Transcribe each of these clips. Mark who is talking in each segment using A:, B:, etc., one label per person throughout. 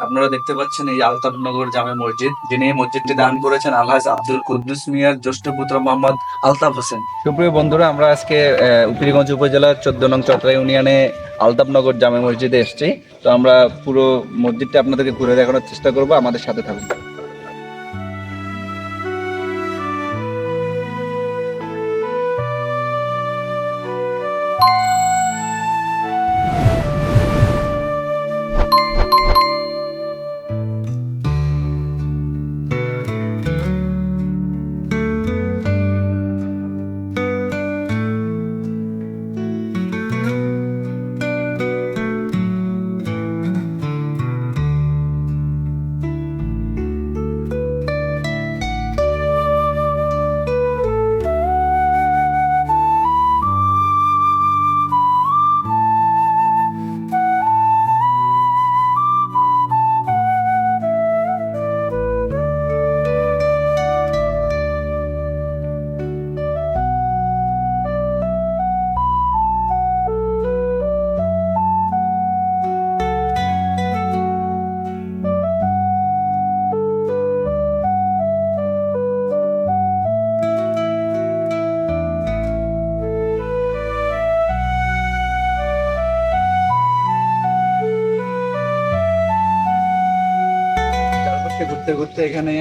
A: আপনারা দেখতে পাচ্ছেন এই আলতাফনগর জামে মসজিদ, যিনি এই মসজিদটি দান করেছেন আলহাজ আব্দুল কুদ্দুস মিয়ার জ্যেষ্ঠ পুত্র মোহাম্মদ আলতাফ হোসেন। সুপ্রিয় বন্ধুরা, আমরা আজকে উকিলগঞ্জ উপজেলার 14 নং চতরা ইউনিয়নে আলতাফনগর জামে মসজিদে এসেছি। তো আমরা পুরো মসজিদটা আপনাদেরকে ঘুরে দেখানোর চেষ্টা করব, আমাদের সাথে থাকুন। চারপাশে ঘুরতে ঘুরতে এখানে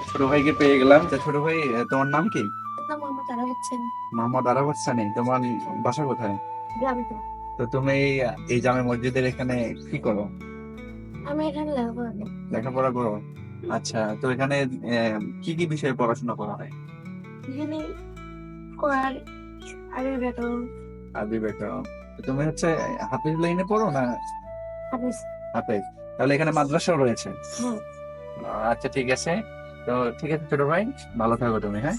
A: ছোট ভাইকে পেয়ে গেলাম। তা ছোট ভাই, তোমার নাম কি?
B: নাম মোহাম্মদ আরা হচ্ছেন।
A: মোহাম্মদ আরাফ হোসেন। তোমার বাসা কোথায়?
B: গ্রামে তো।
A: তো তুমি এই জামে মসজিদের এখানে কি করো?
B: আমি এখানে লেখাপড়া করি।
A: লেখাপড়া করো? আচ্ছা, তো এখানে কি কি বিষয়ে পড়াশোনা করা হয়?
B: এখানে কোরআন, আরবি ব্যাকরণ,
A: আরবি ব্যাকরণ। তো তুমি হচ্ছে হাফিজ লাইনে পড়ো না?
B: হাদিস।
A: হাফেজ। তাহলে এখানে মাদ্রাসাও রয়েছে?
B: হ্যাঁ।
A: আচ্ছা, ঠিক আছে। তো ঠিক আছে ছোট ভাই, ভালো থাকো তুমি। হ্যাঁ।